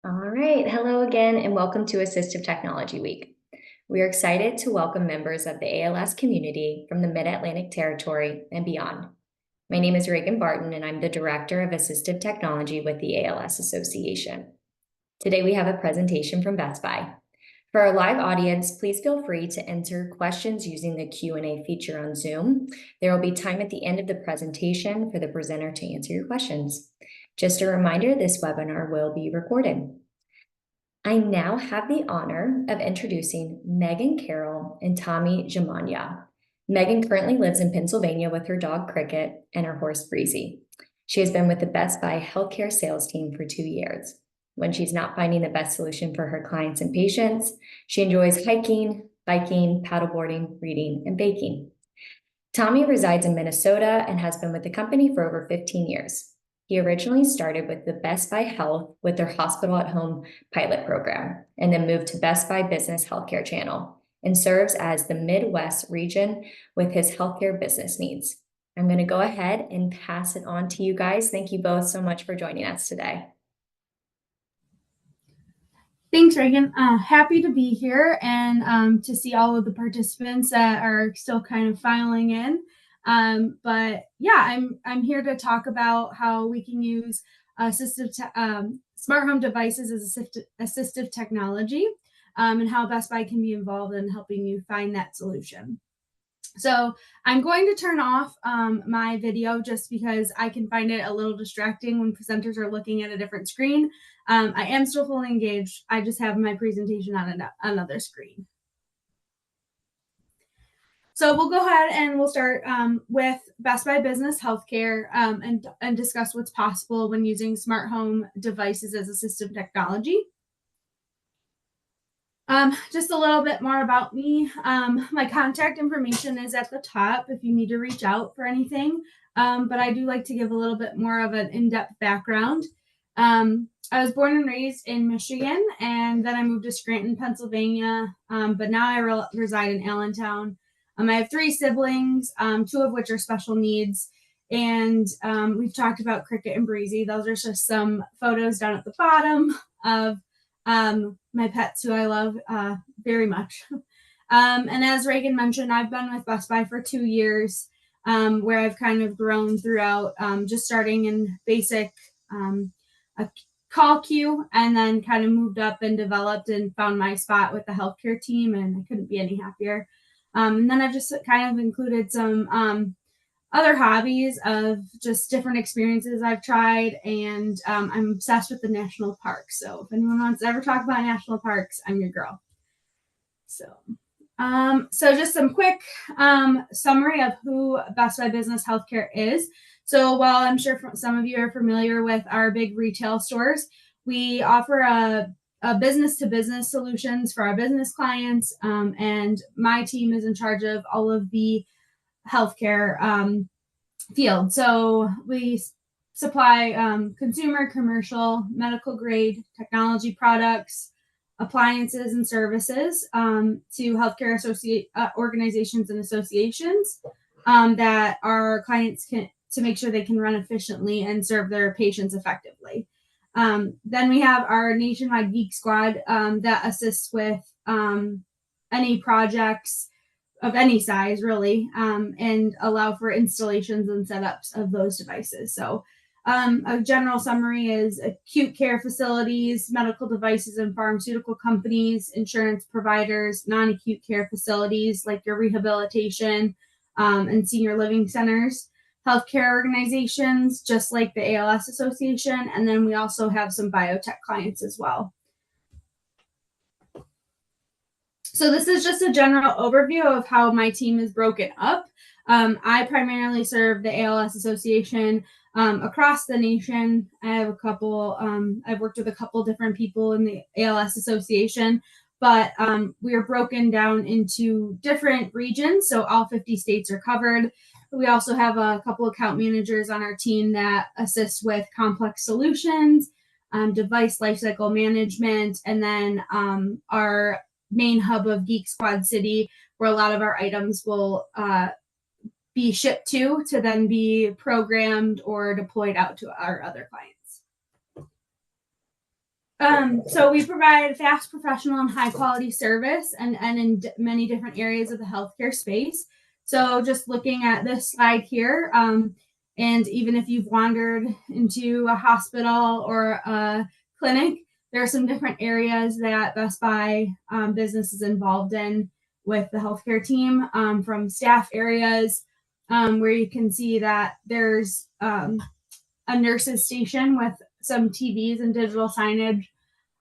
All right. Hello again, and welcome to Assistive Technology Week. We are excited to welcome members of the ALS community from the Mid-Atlantic Territory and beyond. My name is Reagan Barton, and I'm the Director of Assistive Technology with the ALS Association. Today, we have a presentation from Best Buy. For our live audience, please feel free to enter questions using the Q&A feature on Zoom. There will be time at the end of the presentation for the presenter to answer your questions. Just a reminder, this webinar will be recorded. I now have the honor of introducing Megan Carroll and Tommy Jamania. Megan currently lives in Pennsylvania with her dog Cricket and her horse Breezy. She has been with the Best Buy healthcare sales team for 2 years. When she's not finding the best solution for her clients and patients, she enjoys hiking, biking, paddleboarding, reading, and baking. Tommy resides in Minnesota and has been with the company for over 15 years. He originally started with the Best Buy Health with their hospital at home pilot program, and then moved to Best Buy Business Healthcare Channel and serves as the Midwest region with his healthcare business needs. I'm going to go ahead and pass it on to you guys. Thank you both so much for joining us today. Thanks, Reagan. Happy to be here and to see all of the participants that are still kind of filing in. But yeah, I'm here to talk about how we can use smart home devices as assistive technology, and how Best Buy can be involved in helping you find that solution. So I'm going to turn off my video just because I can find it a little distracting when presenters are looking at a different screen. I am still fully engaged. I just have my presentation on another screen. So we'll go ahead and we'll start with Best Buy Business Healthcare and discuss what's possible when using smart home devices as assistive technology. Just a little bit more about me. My contact information is at the top if you need to reach out for anything. But I do like to give a little bit more of an in-depth background. I was born and raised in Michigan, and then I moved to Scranton, Pennsylvania. But now I reside in Allentown. I have 3 siblings, 2 of which are special needs. And we've talked about Cricket and Breezy. Those are just some photos down at the bottom of my pets who I love very much. And as Reagan mentioned, I've been with Best Buy for 2 years, where I've kind of grown throughout, just starting in basic a call queue, and then kind of moved up and developed and found my spot with the healthcare team, and I couldn't be any happier. And then I've just kind of included some other hobbies of just different experiences I've tried, and I'm obsessed with the national parks. So if anyone wants to ever talk about national parks, I'm your girl. So just some quick summary of who Best Buy Business Healthcare is. So while I'm sure some of you are familiar with our big retail stores, we offer a business-to-business solutions for our business clients, and my team is in charge of all of the healthcare field. So we supply consumer, commercial, medical grade technology products, appliances, and services to healthcare organizations and associations that our clients can, to make sure they can run efficiently and serve their patients effectively. Then we have our nationwide Geek Squad that assists with any projects of any size, really, and allow for installations and setups of those devices. So a general summary is acute care facilities, medical devices and pharmaceutical companies, insurance providers, non-acute care facilities like your rehabilitation and senior living centers, healthcare organizations, just like the ALS Association, and then we also have some biotech clients as well. So this is just a general overview of how my team is broken up. I primarily serve the ALS Association across the nation. I have I've worked with a couple different people in the ALS Association, but we are broken down into different regions. So all 50 states are covered. We also have a couple account managers on our team that assist with complex solutions, device lifecycle management, and then our main hub of Geek Squad City, where a lot of our items will be shipped to then be programmed or deployed out to our other clients. So we provide fast, professional, and high quality service and in many different areas of the healthcare space. So just looking at this slide here, and even if you've wandered into a hospital or a clinic, there are some different areas that Best Buy business is involved in with the healthcare team, from staff areas, where you can see that there's a nurse's station with some TVs and digital signage,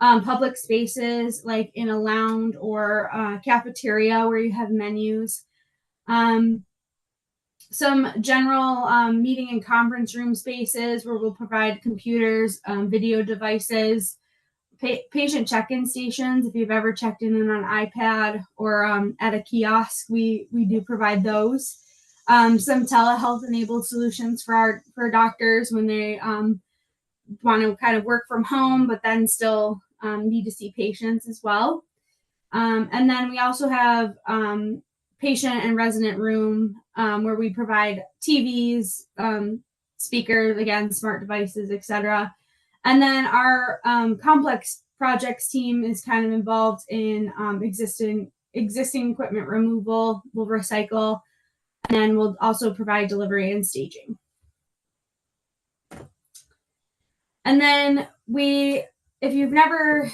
public spaces like in a lounge or cafeteria where you have menus, some general meeting and conference room spaces where we'll provide computers, video devices, patient check-in stations. If you've ever checked in on an iPad or at a kiosk, we do provide those. Some telehealth enabled solutions for doctors when they want to kind of work from home, but then still need to see patients as well. And then we also have patient and resident room where we provide TVs, speakers, again, smart devices, etc. And then our complex projects team is kind of involved in existing equipment removal. We'll recycle, and then we'll also provide delivery and staging. And then if you've never,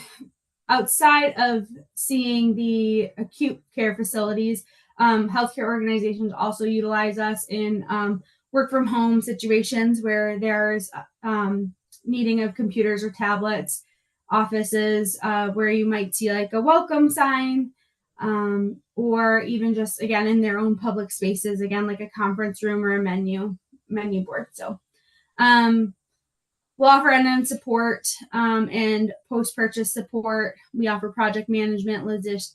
outside of seeing the acute care facilities, healthcare organizations also utilize us in work from home situations where there's needing of computers or tablets, offices where you might see like a welcome sign, or even just, again, in their own public spaces, again, like a conference room or a menu board. So we'll offer end-to-end support and post-purchase support. We offer project management,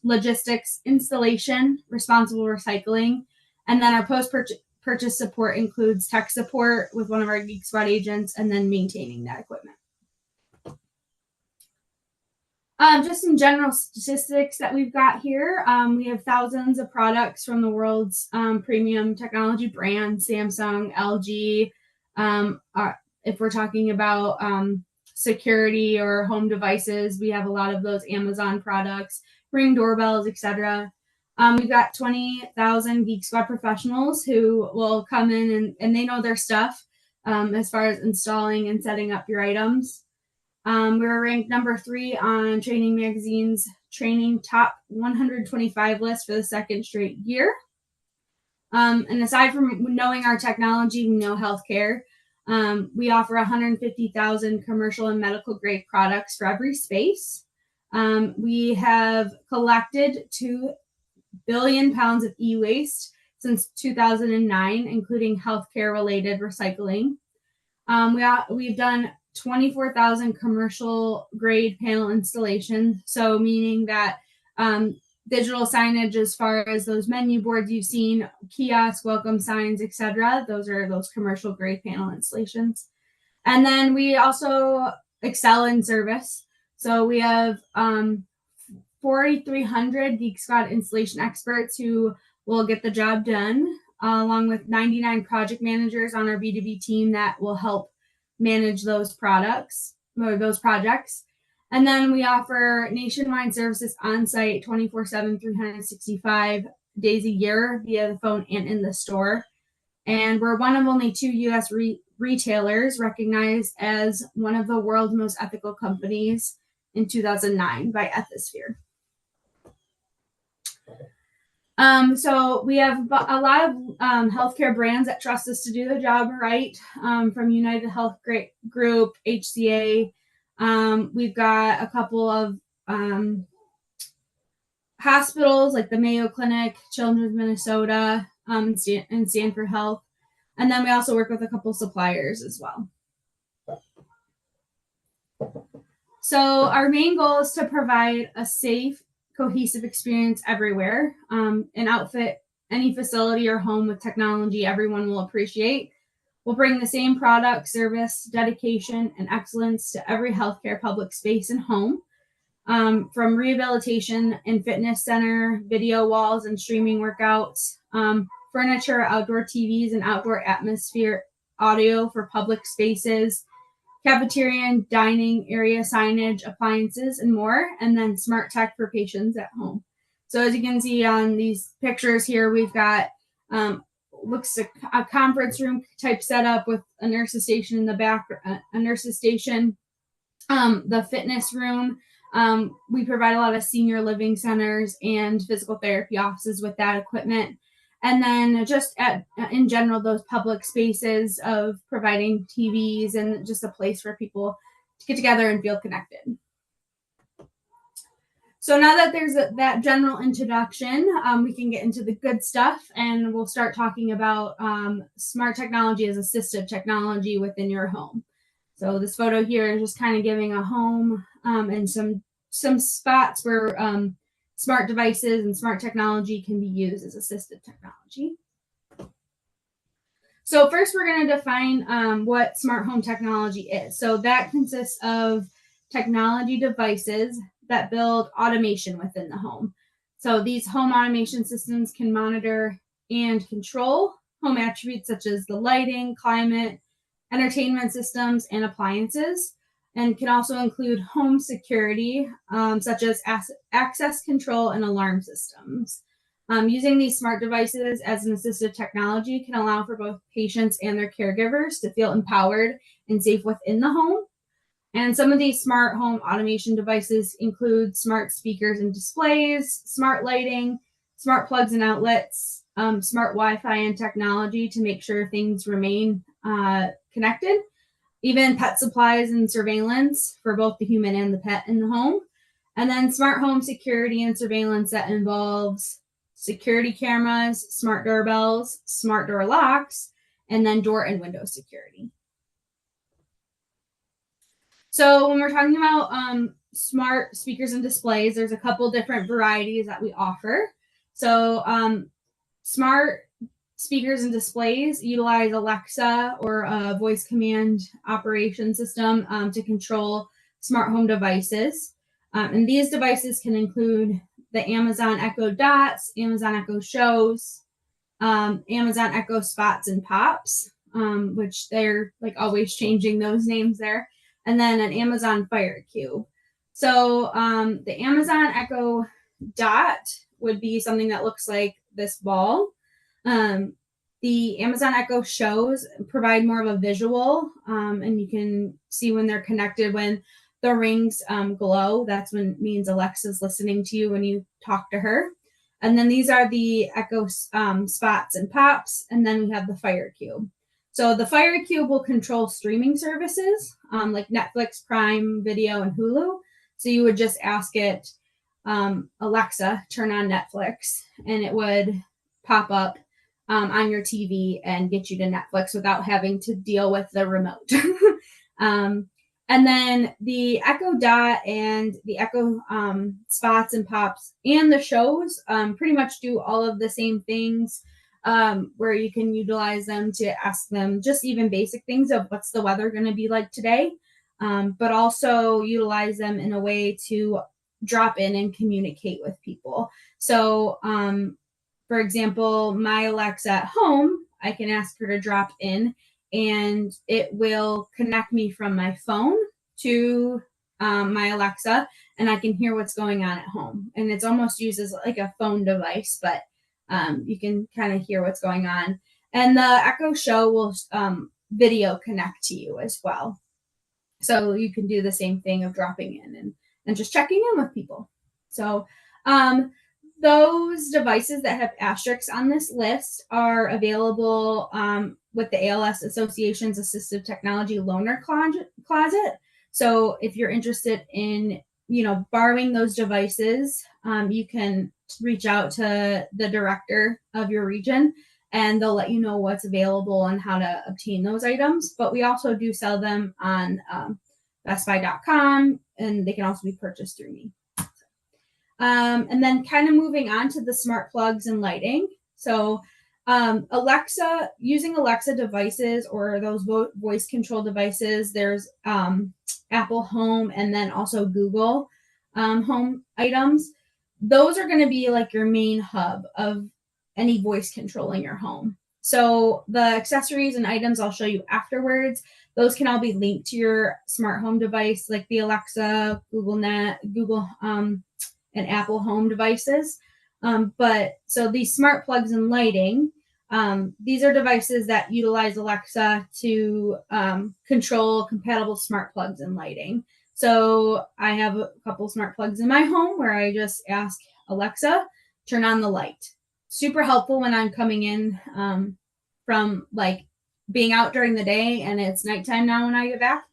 logistics, installation, responsible recycling. And then our post-purchase support includes tech support with one of our Geek Squad agents and then maintaining that equipment. Just some general statistics that we've got here. We have thousands of products from the world's premium technology brands, Samsung, LG. If we're talking about security or home devices, we have a lot of those Amazon products, Ring doorbells, etc. We've got 20,000 Geek Squad professionals who will come in and they know their stuff as far as installing and setting up your items. We were ranked number 3 on Training Magazine's Training Top 125 list for the second straight year. And aside from knowing our technology, we know healthcare. We offer 150,000 commercial and medical grade products for every space. We have collected 2 billion pounds of e-waste since 2009, including healthcare related recycling. We've done 24,000 commercial grade panel installations. So meaning that digital signage, as far as those menu boards you've seen, kiosk, welcome signs, etc. Those are those commercial grade panel installations. And then we also excel in service. So we have 4,300 Geek Squad installation experts who will get the job done, along with 99 project managers on our B2B team that will help manage those products or those projects. And then we offer nationwide services on site 24/7, 365 days a year via the phone and in the store. And we're one of only 2 U.S. retailers recognized as one of the world's most ethical companies in 2009 by Ethisphere. So we have a lot of healthcare brands that trust us to do the job right, from United Health Group, HCA. We've got a couple of hospitals like the Mayo Clinic, Children's Minnesota, and Stanford Health. And then we also work with a couple suppliers as well. So our main goal is to provide a safe, cohesive experience everywhere, and outfit any facility or home with technology everyone will appreciate. We'll bring the same product, service, dedication, and excellence to every healthcare public space and home, from rehabilitation and fitness center, video walls and streaming workouts, furniture, outdoor TVs, and outdoor atmosphere audio for public spaces, cafeteria and dining area signage, appliances, and more, and then smart tech for patients at home. So as you can see on these pictures here, we've got looks like a conference room type setup with a nurse's station in the back, a nurse's station, the fitness room. We provide a lot of senior living centers and physical therapy offices with that equipment. And then just in general, those public spaces of providing TVs and just a place for people to get together and feel connected. So now that there's that general introduction, we can get into the good stuff, and we'll start talking about smart technology as assistive technology within your home. So this photo here is just kind of giving a home and some spots where smart devices and smart technology can be used as assistive technology. So first, we're going to define what smart home technology is. So that consists of technology devices that build automation within the home. So these home automation systems can monitor and control home attributes such as the lighting, climate, entertainment systems, and appliances, and can also include home security, such as access control and alarm systems. Using these smart devices as an assistive technology can allow for both patients and their caregivers to feel empowered and safe within the home. And some of these smart home automation devices include smart speakers and displays, smart lighting, smart plugs and outlets, smart Wi-Fi and technology to make sure things remain connected, even pet supplies and surveillance for both the human and the pet in the home. And then smart home security and surveillance that involves security cameras, smart doorbells, smart door locks, and then door and window security. So when we're talking about smart speakers and displays, there's a couple different varieties that we offer. So smart speakers and displays utilize Alexa or a voice command operation system to control smart home devices. And these devices can include the Amazon Echo Dots, Amazon Echo Shows, Amazon Echo Spots and Pops, which they're like always changing those names there. And then an Amazon Fire Cube. So the Amazon Echo Dot would be something that looks like this ball. The Amazon Echo Shows provide more of a visual, and you can see when they're connected, when the rings glow, that's when it means Alexa's listening to you when you talk to her. And then these are the Echo Spots and Pops, and then we have the Fire Cube. So the Fire Cube will control streaming services like Netflix, Prime Video, and Hulu. So you would just ask it, Alexa, turn on Netflix, and it would pop up on your TV and get you to Netflix without having to deal with the remote. And then the Echo Dot and the Echo Spots and Pops and the Shows pretty much do all of the same things. Where you can utilize them to ask them just even basic things of what's the weather going to be like today, but also utilize them in a way to drop in and communicate with people. So, for example, my Alexa at home, I can ask her to drop in and it will connect me from my phone to my Alexa, and I can hear what's going on at home. And it's almost used as like a phone device, but you can kind of hear what's going on. And the Echo Show will video connect to you as well. So you can do the same thing of dropping in and just checking in with people. So those devices that have asterisks on this list are available with the ALS Association's Assistive Technology Loaner Closet. So if you're interested in, borrowing those devices, you can reach out to the director of your region and they'll let you know what's available and how to obtain those items. But we also do sell them on bestbuy.com, and they can also be purchased through me. And then kind of moving on to the smart plugs and lighting. So using Alexa devices or those voice control devices, there's Apple Home and then also Google Home items. Those are going to be like your main hub of any voice control in your home. So the accessories and items I'll show you afterwards, those can all be linked to your smart home device, like the Alexa, Google and Apple Home devices. But so these smart plugs and lighting, these are devices that utilize Alexa to control compatible smart plugs and lighting. So I have a couple smart plugs in my home where I just ask Alexa, turn on the light. Super helpful when I'm coming in from like being out during the day and it's nighttime now when I get back.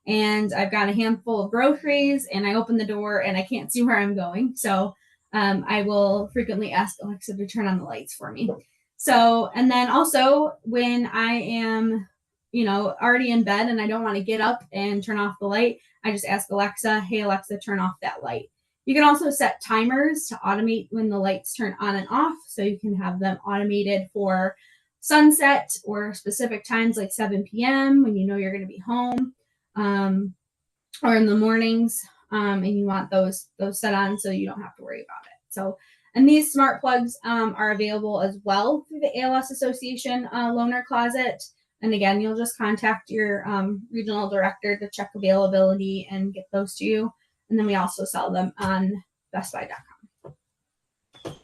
And I've got a handful of groceries and I open the door and I can't see where I'm going. So I will frequently ask Alexa to turn on the lights for me. So, and then also when I am, already in bed and I don't want to get up and turn off the light, I just ask Alexa, hey, Alexa, turn off that light. You can also set timers to automate when the lights turn on and off. So you can have them automated for sunset or specific times like 7 p.m. when you know you're going to be home, or in the mornings, and you want those set on so you don't have to worry about it. So, and these smart plugs are available as well through the ALS Association loaner closet. And again, you'll just contact your regional director to check availability and get those to you. And then we also sell them on bestbuy.com.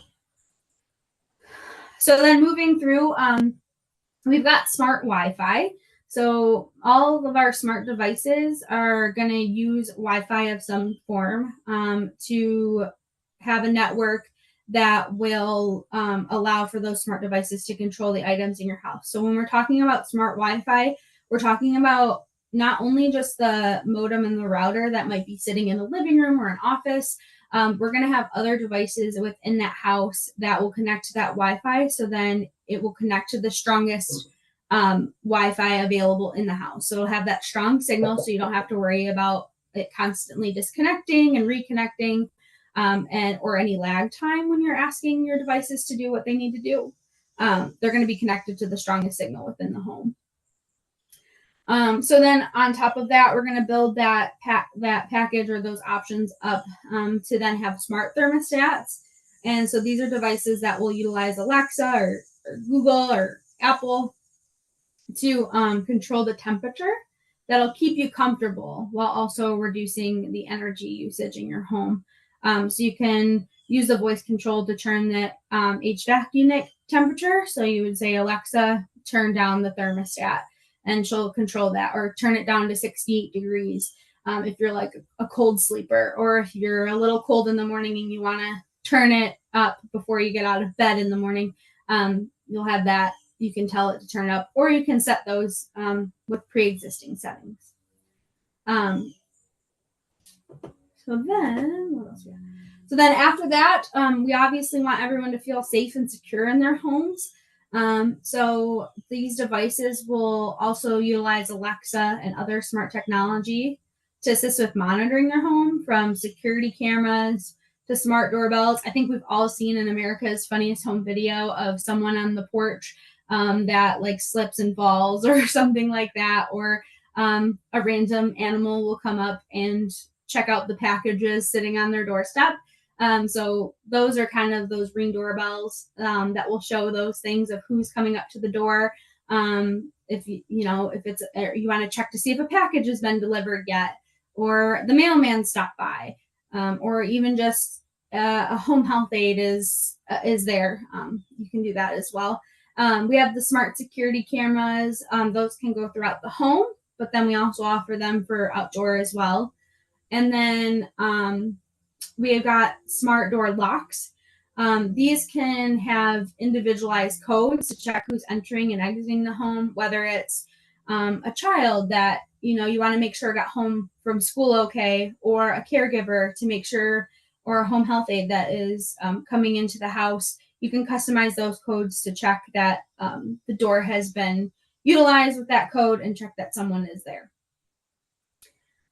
So then moving through, we've got smart Wi-Fi. So all of our smart devices are going to use Wi-Fi of some form to have a network that will allow for those smart devices to control the items in your house. So when we're talking about smart Wi-Fi, we're talking about not only just the modem and the router that might be sitting in the living room or an office. We're going to have other devices within that house that will connect to that Wi-Fi. So then it will connect to the strongest Wi-Fi available in the house. So it'll have that strong signal so you don't have to worry about it constantly disconnecting and reconnecting, or any lag time when you're asking your devices to do what they need to do. They're going to be connected to the strongest signal within the home. So then on top of that, we're going to build that package or those options up to then have smart thermostats. And so these are devices that will utilize Alexa or Google or Apple to control the temperature that'll keep you comfortable while also reducing the energy usage in your home. So you can use the voice control to turn the HVAC unit temperature. So you would say, Alexa, turn down the thermostat, and she'll control that, or turn it down to 68 degrees if you're like a cold sleeper, or if you're a little cold in the morning and you want to turn it up before you get out of bed in the morning. You'll have that. You can tell it to turn up, or you can set those with pre-existing settings. So then, what else we have? So then after that, we obviously want everyone to feel safe and secure in their homes. So these devices will also utilize Alexa and other smart technology to assist with monitoring their home, from security cameras to smart doorbells. I think we've all seen in America's Funniest Home Video of someone on the porch that like slips and falls or something like that, or a random animal will come up and check out the packages sitting on their doorstep. So those are kind of those Ring doorbells that will show those things of who's coming up to the door. If you want to check to see if a package has been delivered yet, or the mailman stopped by, or even just a home health aide is there. You can do that as well. We have the smart security cameras. Those can go throughout the home, but then we also offer them for outdoor as well. And then we have got smart door locks. These can have individualized codes to check who's entering and exiting the home, whether it's a child that you want to make sure got home from school okay, or a caregiver to make sure, or a home health aide that is coming into the house. You can customize those codes to check that the door has been utilized with that code and check that someone is there.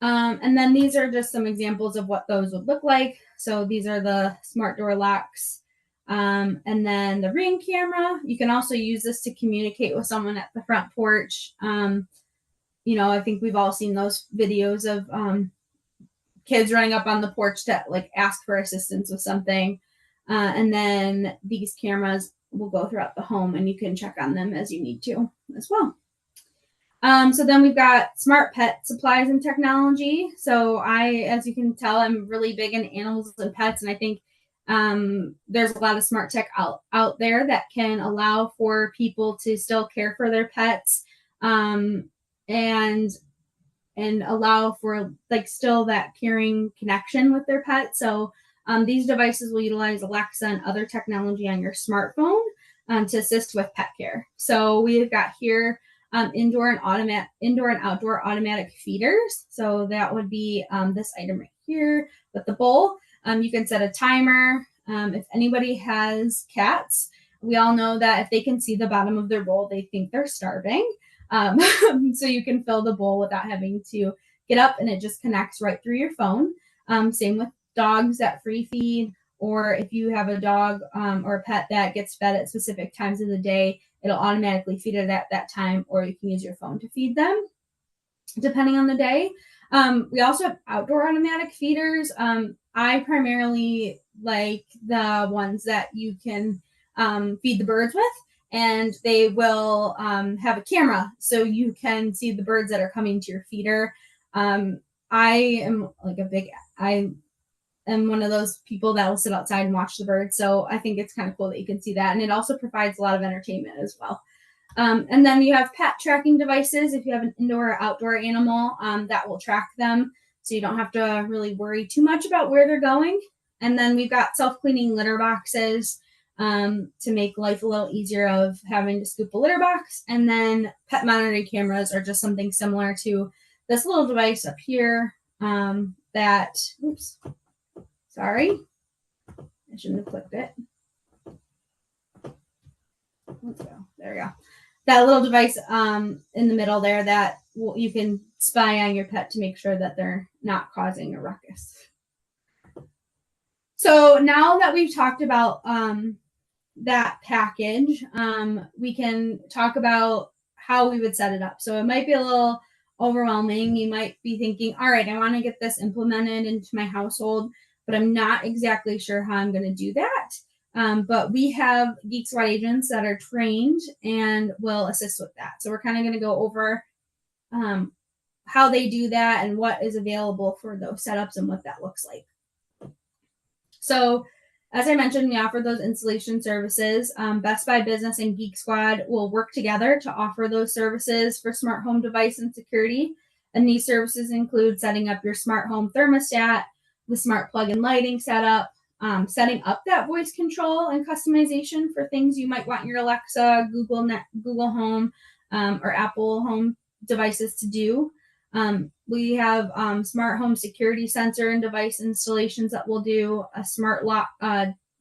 And then these are just some examples of what those would look like. So these are the smart door locks. And then the Ring camera. You can also use this to communicate with someone at the front porch. I think we've all seen those videos of kids running up on the porch to like ask for assistance with something. And then these cameras will go throughout the home, and you can check on them as you need to as well. So then we've got smart pet supplies and technology. So as you can tell, I'm really big in animals and pets, and I think there's a lot of smart tech out there that can allow for people to still care for their pets, and allow for like still that caring connection with their pet. So these devices will utilize Alexa and other technology on your smartphone to assist with pet care. So we've got here indoor and outdoor automatic feeders. So that would be this item right here with the bowl. You can set a timer. If anybody has cats, we all know that if they can see the bottom of their bowl, they think they're starving. So you can fill the bowl without having to get up, and it just connects right through your phone. Same with dogs that free feed, or if you have a dog or a pet that gets fed at specific times of the day, it'll automatically feed it at that time, or you can use your phone to feed them depending on the day. We also have outdoor automatic feeders. I primarily like the ones that you can feed the birds with, and they will have a camera so you can see the birds that are coming to your feeder. I am one of those people that will sit outside and watch the birds. So I think it's kind of cool that you can see that. And it also provides a lot of entertainment as well. And then you have pet tracking devices. If you have an indoor or outdoor animal, that will track them. So you don't have to really worry too much about where they're going. And then we've got self-cleaning litter boxes to make life a little easier of having to scoop a litter box. And then pet monitoring cameras are just something similar to this little device up here sorry, I shouldn't have clicked it. Let's go. There we go. That little device in the middle there that you can spy on your pet to make sure that they're not causing a ruckus. So now that we've talked about that package, we can talk about how we would set it up. So it might be a little overwhelming. You might be thinking, all right, I want to get this implemented into my household, but I'm not exactly sure how I'm going to do that. But we have Geek Squad agents that are trained and will assist with that. So we're kind of going to go over how they do that and what is available for those setups and what that looks like. So as I mentioned, we offer those installation services. Best Buy Business and Geek Squad will work together to offer those services for smart home device and security. And these services include setting up your smart home thermostat, the smart plug-in lighting setup, setting up that voice control and customization for things you might want your Alexa, Google Home, or Apple Home devices to do. We have smart home security sensor and device installations that we'll do, a smart lock,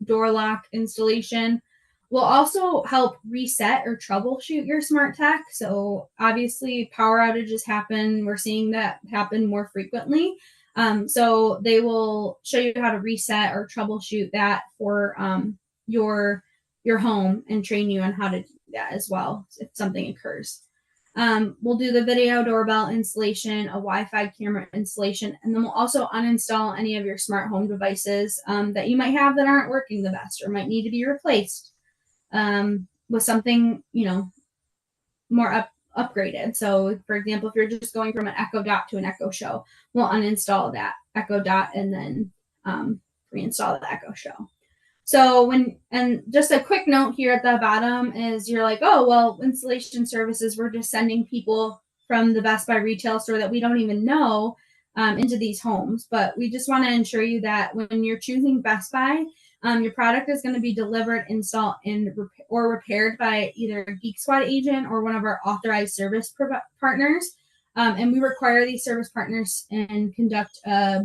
door lock installation. We'll also help reset or troubleshoot your smart tech. So obviously power outages happen. We're seeing that happen more frequently. So they will show you how to reset or troubleshoot that for your home and train you on how to do that as well if something occurs. We'll do the video doorbell installation, a Wi-Fi camera installation, and then we'll also uninstall any of your smart home devices that you might have that aren't working the best or might need to be replaced with something, more upgraded. So for example, if you're just going from an Echo Dot to an Echo Show, we'll uninstall that Echo Dot and then reinstall the Echo Show. So and just a quick note here at the bottom is you're like, oh, well, installation services, we're just sending people from the Best Buy retail store that we don't even know into these homes. But we just want to ensure you that when you're choosing Best Buy, your product is going to be delivered, installed, or repaired by either a Geek Squad agent or one of our authorized service partners. And we require these service partners and to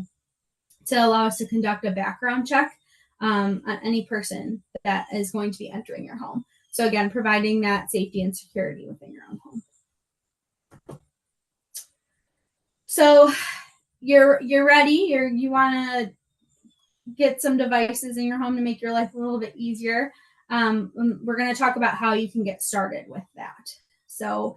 allow us to conduct a background check on any person that is going to be entering your home. So again, providing that safety and security within your own home. So you're ready. You want to get some devices in your home to make your life a little bit easier. We're going to talk about how you can get started with that. So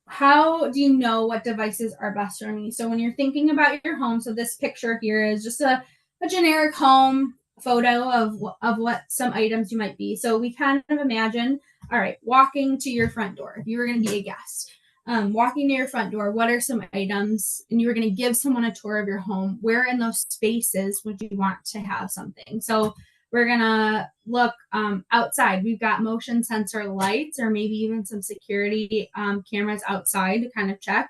how do you know what devices are best for me? So when you're thinking about your home, so this picture here is just a generic home. photo of what some items you might be. So we kind of imagine, all right, walking to your front door. If you were going to be a guest, walking to your front door, what are some items? And you were going to give someone a tour of your home. Where in those spaces would you want to have something? So we're going to look outside. We've got motion sensor lights or maybe even some security cameras outside to kind of check.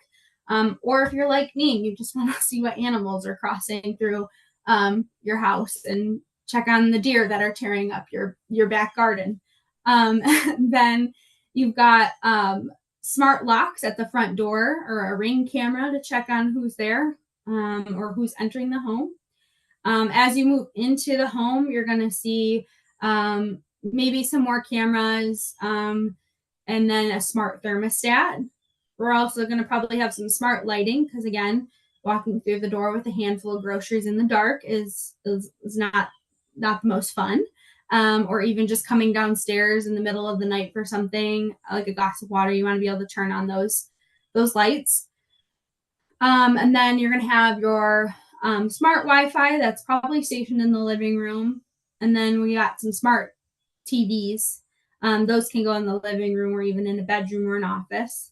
Or if you're like me, you just want to see what animals are crossing through your house and check on the deer that are tearing up your back garden. Then you've got smart locks at the front door or a ring camera to check on who's there or who's entering the home. As you move into the home, you're going to see maybe some more cameras and then a smart thermostat. We're also going to probably have some smart lighting because, again, walking through the door with a handful of groceries in the dark is not the most fun. Or even just coming downstairs in the middle of the night for something like a glass of water, you want to be able to turn on those lights. And then you're going to have your smart Wi-Fi that's probably stationed in the living room. And then we got some smart TVs. Those can go in the living room or even in a bedroom or an office.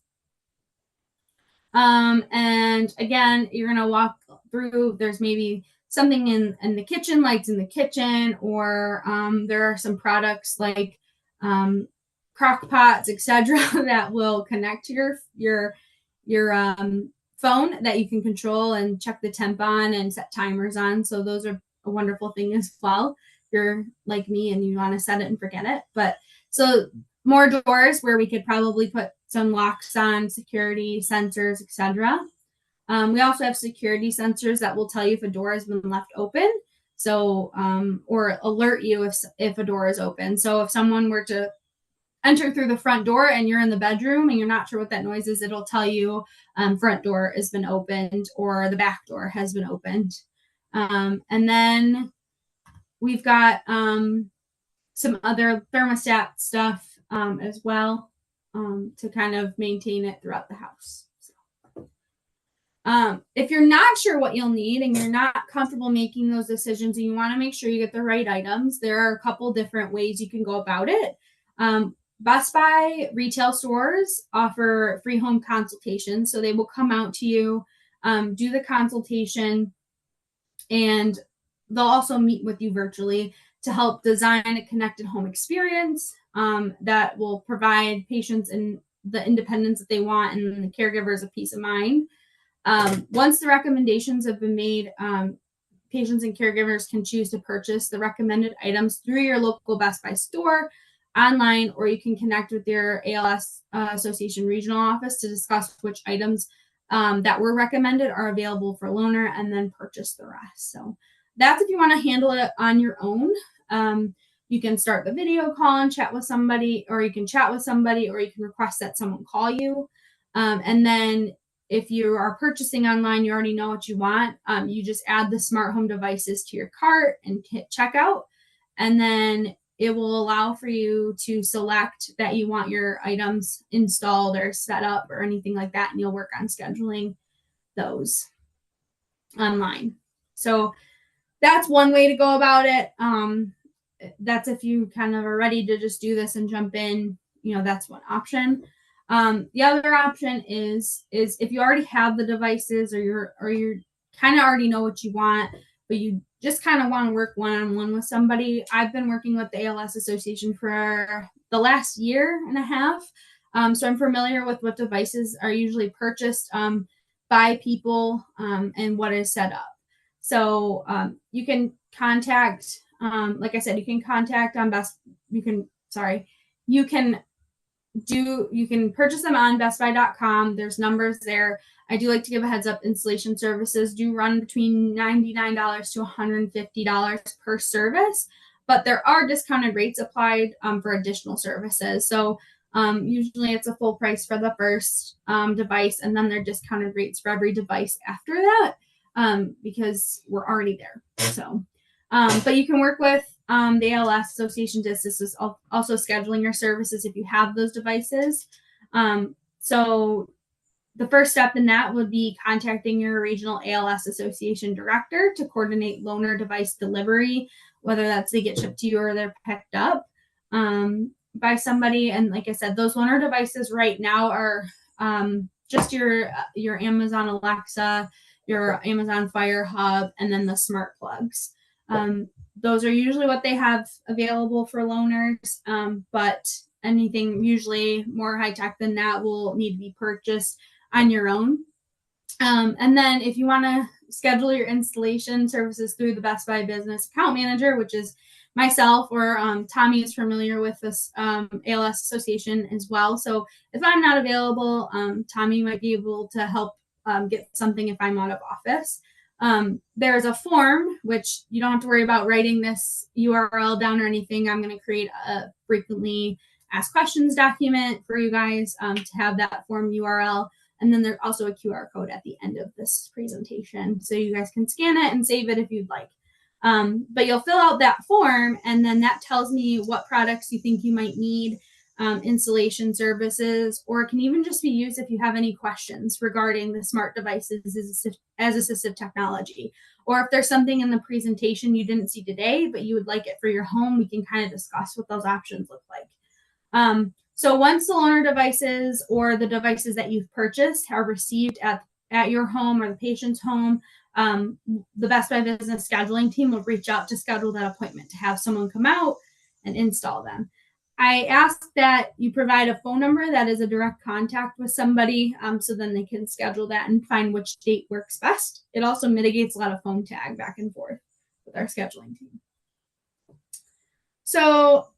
And again, you're going to walk through, there's maybe something in the kitchen, lights in the kitchen, or there are some products like crock pots, etc., that will connect to your phone that you can control and check the temp on and set timers on. So those are a wonderful thing as well. If you're like me and you want to set it and forget it. But so more doors where we could probably put some locks on, security sensors, etc. We also have security sensors that will tell you if a door has been left open. So, or alert you if a door is open. So if someone were to enter through the front door and you're in the bedroom and you're not sure what that noise is, it'll tell you front door has been opened or the back door has been opened. And then we've got some other thermostat stuff as well to kind of maintain it throughout the house. If you're not sure what you'll need and you're not comfortable making those decisions and you want to make sure you get the right items, there are a couple different ways you can go about it. Best Buy retail stores offer free home consultations. So they will come out to you, do the consultation, and they'll also meet with you virtually to help design a connected home experience that will provide patients and the independence that they want and the caregivers a peace of mind. Once the recommendations have been made, patients and caregivers can choose to purchase the recommended items through your local Best Buy store, online, or you can connect with your ALS Association regional office to discuss which items that were recommended are available for loaner and then purchase the rest. So that's if you want to handle it on your own. You can start the video call and chat with somebody, or you can chat with somebody, or you can request that someone call you. And then if you are purchasing online, you already know what you want. You just add the smart home devices to your cart and hit checkout. And then it will allow for you to select that you want your items installed or set up or anything like that. And you'll work on scheduling those online. So that's one way to go about it. That's if you kind of are ready to just do this and jump in, that's one option. The other option is if you already have the devices or you're kind of already know what you want, but you just kind of want to work one-on-one with somebody. I've been working with the ALS Association for the last year and a half. So I'm familiar with what devices are usually purchased by people and what is set up. So you can contact, like I said, you can contact on you can purchase them on bestbuy.com. There's numbers there. I do like to give a heads up. Installation services do run between $99 to $150 per service, but there are discounted rates applied for additional services. So usually it's a full price for the first device, and then there are discounted rates for every device after that because we're already there. So, but you can work with the ALS Association to assist with also scheduling your services if you have those devices. So the first step in that would be contacting your regional ALS Association director to coordinate loaner device delivery whether that's they get shipped to you or they're picked up by somebody. And like I said, those loaner devices right now are just your Amazon Alexa, your Amazon Fire Hub, and then the smart plugs. Those are usually what they have available for loaners, but anything usually more high tech than that will need to be purchased on your own. And then if you want to schedule your installation services through the Best Buy Business Account Manager, which is myself, or Tommy is familiar with this ALS association as well. So if I'm not available, Tommy might be able to help get something if I'm out of office. There's a form, which you don't have to worry about writing this URL down or anything. I'm going to create a frequently asked questions document for you guys to have that form URL. And then there's also a QR code at the end of this presentation. So you guys can scan it and save it if you'd like. But you'll fill out that form, and then that tells me what products you think you might need, installation services, or it can even just be used if you have any questions regarding the smart devices as assistive technology. Or if there's something in the presentation you didn't see today, but you would like it for your home, we can kind of discuss what those options look like. So once the loaner devices or the devices that you've purchased are received at your home or the patient's home, the Best Buy Business scheduling team will reach out to schedule that appointment to have someone come out and install them. I ask that you provide a phone number that is a direct contact with somebody, so then they can schedule that and find which date works best. It also mitigates a lot of phone tag back and forth with our scheduling team. So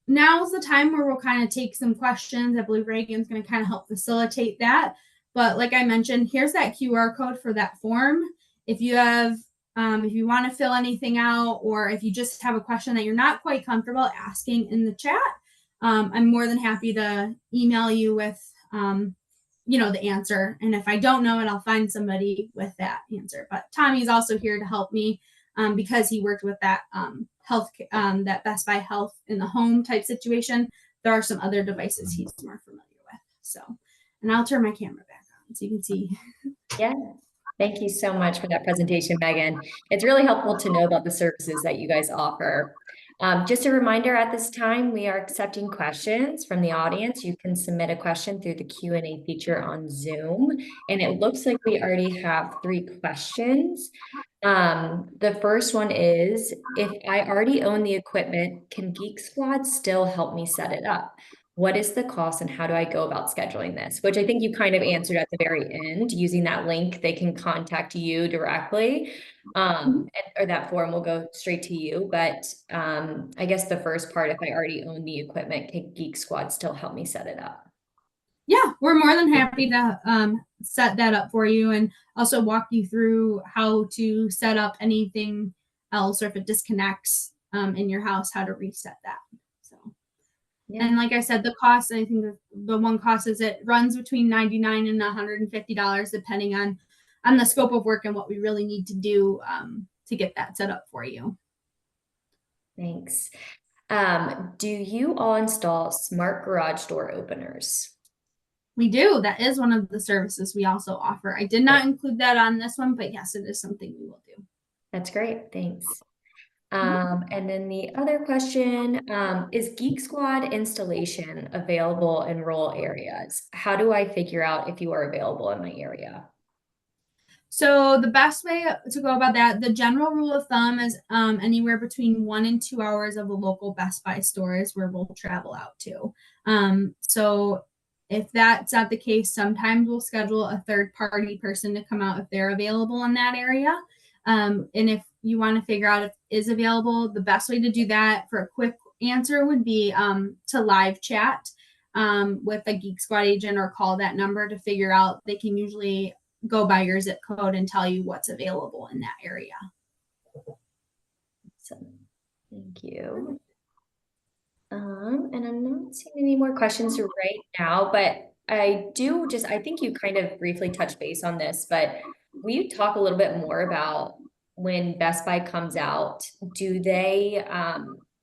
now's the time where we'll kind of take some questions. I believe Reagan's going to kind of help facilitate that. But like I mentioned, here's that QR code for that form. If you have, if you want to fill anything out, or if you just have a question that you're not quite comfortable asking in the chat, I'm more than happy to email you with, the answer. And if I don't know it, I'll find somebody with that answer. But Tommy's also here to help me because he worked with that that Best Buy Health in the home type situation. There are some other devices he's more familiar with. So, and I'll turn my camera back on so you can see. Yeah. Thank you so much for that presentation, Megan. It's really helpful to know about the services that you guys offer. Just a reminder, at this time, we are accepting questions from the audience. You can submit a question through the Q&A feature on Zoom. And it looks like we already have 3 questions. The first one is, if I already own the equipment, can Geek Squad still help me set it up? What is the cost and how do I go about scheduling this? Which I think you kind of answered at the very end. Using that link, they can contact you directly, or that form will go straight to you. But I guess the first part, if I already own the equipment, can Geek Squad still help me set it up? Yeah, we're more than happy to set that up for you and also walk you through how to set up anything else, or if it disconnects in your house, how to reset that. So, yeah. And like I said, the cost, I think the one cost is it runs between $99 and $150, depending on the scope of work and what we really need to do to get that set up for you. Thanks. Do you all install smart garage door openers? We do. That is one of the services we also offer. I did not include that on this one, but yes, it is something we will do. That's great. Thanks. And then the other question, is Geek Squad installation available in rural areas? How do I figure out if you are available in my area? So the best way to go about that, the general rule of thumb is anywhere between 1 and 2 hours of the local Best Buy stores where we'll travel out to. So if that's not the case, sometimes we'll schedule a third-party person to come out if they're available in that area. And if you want to figure out if it is available, the best way to do that for a quick answer would be to live chat with a Geek Squad agent, or call that number to figure out. They can usually go by your zip code and tell you what's available in that area. Awesome. Thank you. And I'm not seeing any more questions right now, but I think you kind of briefly touched base on this, but will you talk a little bit more about when Best Buy comes out, do they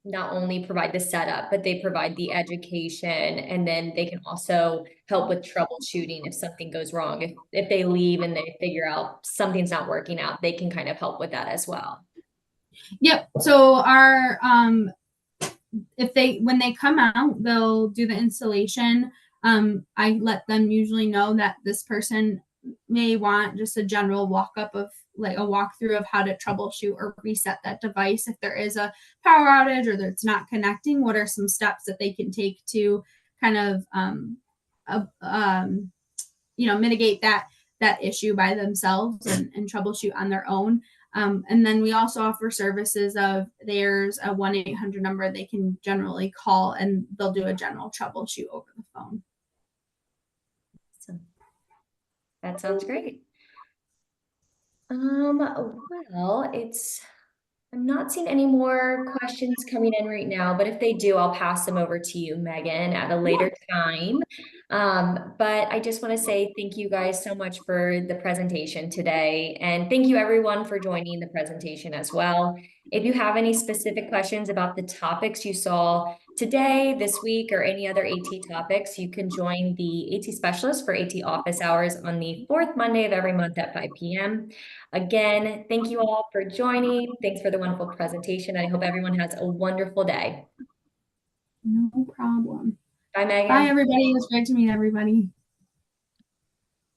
not only provide the setup, but they provide the education, and then they can also help with troubleshooting if something goes wrong. If they leave and they figure out something's not working out, they can kind of help with that as well. Yep. So our when they come out, they'll do the installation. I let them usually know that this person may want just a general like a walkthrough of how to troubleshoot or reset that device if there is a power outage or that it's not connecting. What are some steps that they can take to kind of uh, um, mitigate that issue by themselves and troubleshoot on their own. And then we also offer services of there's a 1-800 number they can generally call and they'll do a general troubleshoot over the phone. So that sounds great. Well, I'm not seeing any more questions coming in right now, but if they do, I'll pass them over to you, Megan, at a later time. But I just want to say thank you guys so much for the presentation today. And thank you everyone for joining the presentation as well. If you have any specific questions about the topics you saw today, this week, or any other AT topics, you can join the AT specialist for AT office hours on the fourth Monday of every month at 5 p.m. Again, thank you all for joining. Thanks for the wonderful presentation. I hope everyone has a wonderful day. No problem. Bye, Megan. Bye, everybody. It was great to meet everybody.